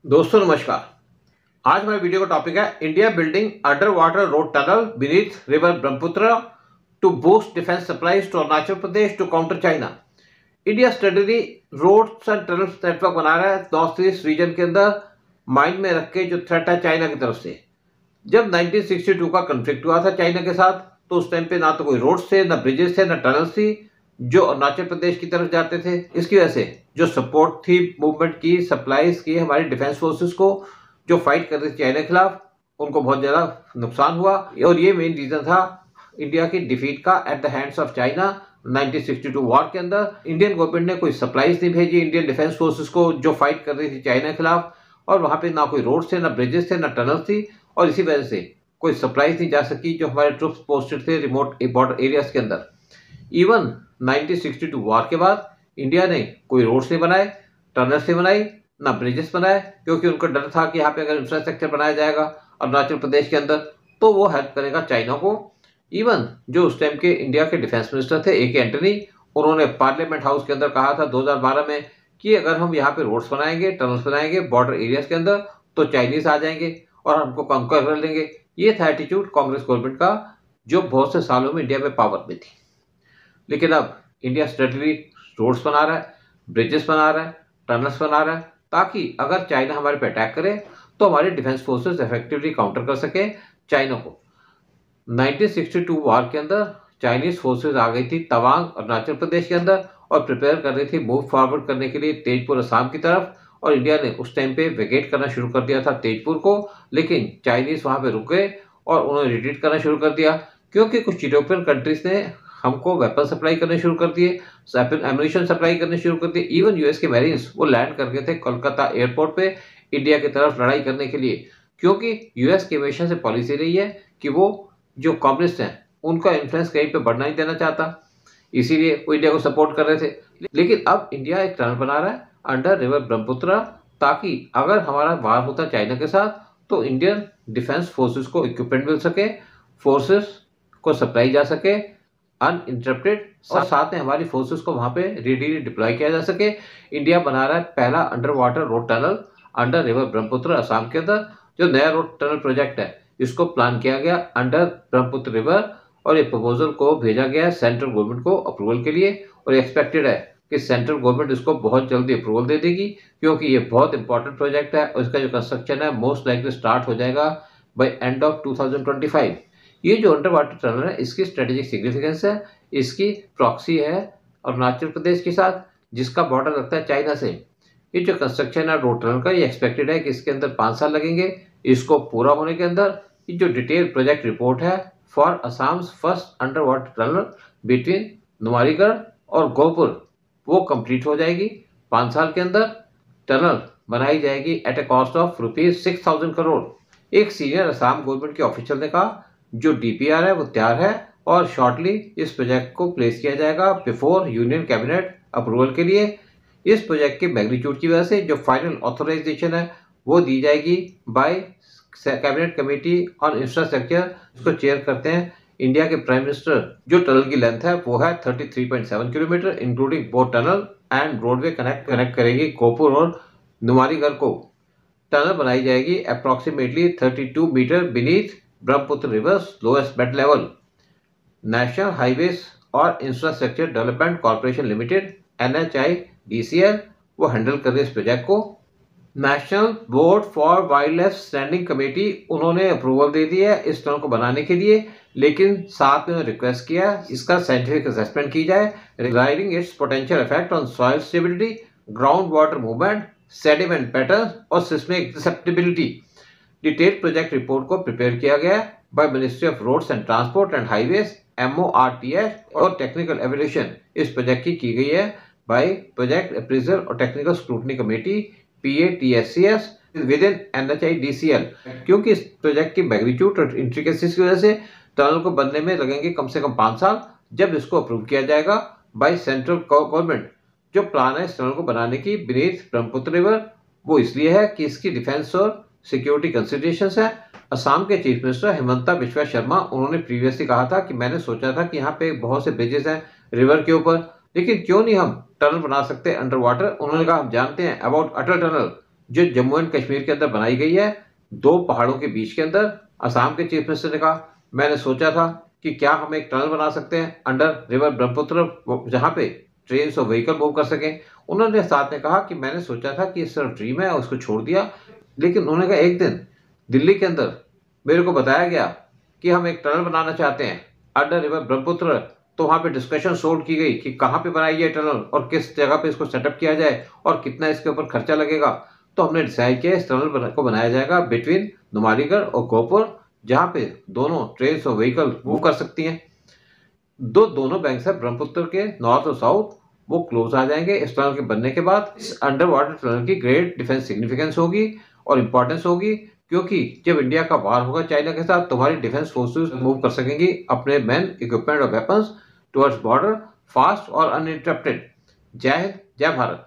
दोस्तों नमस्कार। आज हमारे वीडियो का टॉपिक है India building under water road tunnel beneath river Brahmaputra to boost defence supplies to Arunachal Pradesh to counter China. India steadily roads and tunnels network बना रहा है नॉर्थ ईस्ट रीजन के अंदर, माइंड में रख के जो थ्रेट है चाइना की तरफ से। जब 1962 का कन्फ्लिक्ट हुआ था चाइना के साथ, तो उस टाइम पे ना तो कोई रोड्स थे, ना ब्रिजेस थे, ना टनल्स थी जो अरुणाचल प्रदेश की तरफ जाते थे। इसकी वजह से जो सपोर्ट थी मूवमेंट की, सप्लाईज की हमारी डिफेंस फोर्सेस को जो फाइट कर रही थी चाइना के खिलाफ, उनको बहुत ज़्यादा नुकसान हुआ। और ये मेन रीज़न था इंडिया की डिफीट का at the hands of China 1962 war के अंदर। इंडियन गवर्नमेंट ने कोई सप्लाईज नहीं भेजी इंडियन डिफेंस फोर्सेस को जो फाइट कर रही थी चाइना के खिलाफ, और वहाँ पे ना कोई रोड्स थे, ना ब्रिजेस थे, ना टनल्स थी, और इसी वजह से कोई सप्लाईज नहीं जा सकी जो हमारे ट्रुप्स पोस्टेड थे रिमोट बॉर्डर एरियाज के अंदर। इवन 1962 वॉर के बाद इंडिया ने कोई रोड्स नहीं बनाए, टनल्स नहीं बनाई, ना ब्रिजेस बनाए, क्योंकि उनको डर था कि यहाँ पे अगर इंफ्रास्ट्रक्चर बनाया जाएगा अरुणाचल प्रदेश के अंदर तो वो हेल्प करेगा चाइना को। इवन जो उस टाइम के इंडिया के डिफेंस मिनिस्टर थे ए के एंटनी, उन्होंने पार्लियामेंट हाउस के अंदर कहा था 2012 में कि अगर हम यहाँ पे रोड्स बनाएंगे, टनल्स बनाएंगे बॉर्डर एरियाज के अंदर, तो चाइनीज आ जाएंगे और हमको कंकर कर लेंगे। ये था एटीट्यूड कांग्रेस गवर्नमेंट का जो बहुत से सालों में इंडिया में पावर में थी। लेकिन अब इंडिया स्टडीली रोड्स बना रहा है, ब्रिजेस बना रहा है, टनल्स बना रहा है, ताकि अगर चाइना हमारे पे अटैक करे तो हमारे डिफेंस फोर्सेस इफेक्टिवली काउंटर कर सके चाइना को। 1962 वॉर के अंदर चाइनीज फोर्सेस आ गई थी तवांग अरुणाचल प्रदेश के अंदर और प्रिपेयर कर रही थी मूव फॉरवर्ड करने के लिए तेजपुर असम की तरफ, और इंडिया ने उस टाइम पे वेकेट करना शुरू कर दिया था तेजपुर को। लेकिन चाइनीज वहां पे रुक गए और उन्होंने रिट्रीट करना शुरू कर दिया, क्योंकि कुछ यूरोपियन कंट्रीज ने हमको वेपन सप्लाई करने शुरू कर दिए, एम्यूनिशन सप्लाई करने शुरू कर दिए। इवन यूएस के मैरिन्स वो लैंड कर गए थे कोलकाता एयरपोर्ट पे इंडिया की तरफ लड़ाई करने के लिए, क्योंकि यूएस की हमेशा से पॉलिसी रही है कि वो जो कम्युनिस्ट हैं उनका इन्फ्लुएंस कहीं पे बढ़ना नहीं देना चाहता, इसीलिए वो इंडिया को सपोर्ट कर रहे थे। लेकिन अब इंडिया एक टनल बना रहा है अंडर रिवर ब्रह्मपुत्र, ताकि अगर हमारा वार होता चाइना के साथ तो इंडियन डिफेंस फोर्सेस को इक्विपमेंट मिल सके, फोर्सेस को सप्लाई जा सके अनइंटरप्टेड, और साथ में हमारी फोर्सेस को वहां पे रेडीली डिप्लॉय किया जा सके। इंडिया बना रहा है पहला under water road tunnel under river Brahmaputra Assam के अंदर। जो नया रोड टनल प्रोजेक्ट है इसको प्लान किया गया अंडर ब्रह्मपुत्र रिवर, और ये प्रपोजल को भेजा गया सेंट्रल गवर्नमेंट को अप्रूवल के लिए, और एक्सपेक्टेड है कि सेंट्रल गवर्नमेंट इसको बहुत जल्दी अप्रूवल दे देगी, क्योंकि ये बहुत इंपॉर्टेंट प्रोजेक्ट है और इसका जो कंस्ट्रक्शन है मोस्ट लाइकली स्टार्ट हो जाएगा बाय एंड ऑफ 2025। ये जो अंडर वाटर टनल है इसकी स्ट्रेटेजिक सिग्निफिकेंस है, इसकी प्रॉक्सी है अरुणाचल प्रदेश के साथ जिसका बॉर्डर लगता है चाइना से। ये जो कंस्ट्रक्शन है रोड टनल का, ये एक्सपेक्टेड है कि इसके अंदर 5 साल लगेंगे। इसको पूरा होने के अंदर ये जो डिटेल प्रोजेक्ट रिपोर्ट है for Assam's first under water tunnel between Numaligarh और गोहपुर वो कंप्लीट हो जाएगी। 5 साल के अंदर टनल बनाई जाएगी at a cost of ₹6,000 crore. एक सीनियर असम गवर्नमेंट के ऑफिशियल ने कहा जो डीपीआर है वो तैयार है और शॉर्टली इस प्रोजेक्ट को प्लेस किया जाएगा बिफोर यूनियन कैबिनेट अप्रूवल के लिए। इस प्रोजेक्ट के मैग्नीट्यूड की वजह से जो फाइनल ऑथराइजेशन है वो दी जाएगी by cabinet committee on infrastructure, इसको चेयर करते हैं इंडिया के प्राइम मिनिस्टर। जो टनल की लेंथ है वो है 33.7 kilometre including both tunnel and roadway connect करेगी गोहपुर और नुमालीगढ़ को। टनल बनाई जाएगी approximately 32 metre beneath Brahmaputra river's lowest bed level. National highways और infrastructure development corporation limited NHIDCL वो हैंडल कर रही है इस प्रोजेक्ट को। National board for wild life standing committee उन्होंने अप्रूवल दे दी है इस टनल को बनाने के लिए, लेकिन साथ में रिक्वेस्ट किया इसका साइंटिफिक असेसमेंट की जाए regarding its potential effect on soil stability, ground water movement, sediment pattern और seismic susceptibility. Detailed project report को प्रिपेयर किया गया by ministry of roads and transport and highways MORTH, और टेक्निकल एवेल्यूएशन इस project की गई है बाय प्रोजेक्ट अप्रेजल और technical scrutiny committee PATSCS within NHIDCL। क्योंकि इस प्रोजेक्ट की मैग्नीट्यूड और इंट्रिकेसीज की वजह से टनल को बनने में लगेंगे कम से कम 5 साल जब इसको अप्रूव किया जाएगा बाय सेंट्रल गवर्नमेंट। जो प्लान है इस टनल को बनाने की बीनीथ ब्रह्मपुत्र रिवर वो इसलिए है कि इसकी डिफेंस और सिक्योरिटी कंसिडरेशंस है। असम के चीफ मिनिस्टर हिमंता बिश्वा शर्मा उन्होंने प्रीवियसली कहा था कि मैंने सोचा था कि यहाँ पे बहुत से ब्रिजेस हैं रिवर के ऊपर, लेकिन क्यों नहीं हम टनल बना सकते अंडर वाटर। उन्होंने कहा हम जानते हैं अबाउट अटल टनल जो जम्मू एंड कश्मीर के अंदर बनाई गई है, 2 पहाड़ों के बीच के अंदर। असम के चीफ मिनिस्टर ने कहा, मैंने सोचा था कि क्या हम एक टनल बना सकते हैं अंडर रिवर ब्रह्मपुत्र, जहां पे ट्रेन और व्हीकल मूव कर सकें। उन्होंने साथ में कहा कि मैंने सोचा था कि ये सिर्फ ड्रीम है, उसको छोड़ दिया। लेकिन उन्होंने कहा एक दिन दिल्ली के अंदर मेरे को बताया गया कि हम एक टनल बनाना चाहते हैं अंडर रिवर ब्रह्मपुत्र। तो वहां पे डिस्कशन सोल्व की गई कि कहाँ पे बनाई ये टनल और किस जगह पे इसको सेटअप किया जाए और कितना इसके ऊपर खर्चा लगेगा। तो हमने डिसाइड किया इस टनल को बनाया जाएगा बिटवीन नुमालीगढ़ और गोपुर, जहां पे दोनों ट्रेन और व्हीकल मूव कर सकती हैं। दोनों बैंक है ब्रह्मपुत्र के नॉर्थ और साउथ, वो क्लोज आ जाएंगे इस टनल के बनने के बाद। इस अंडर वाटर टनल की ग्रेट डिफेंस सिग्निफिकेंस होगी और इंपॉर्टेंस होगी, क्योंकि जब इंडिया का वार होगा चाइना के साथ, तुम्हारी डिफेंस फोर्सेस मूव कर सकेंगी अपने मैन इक्विपमेंट और वेपन्स टुवर्ड्स बॉर्डर फास्ट और अनइंटरप्टेड। जय हिंद, जय भारत।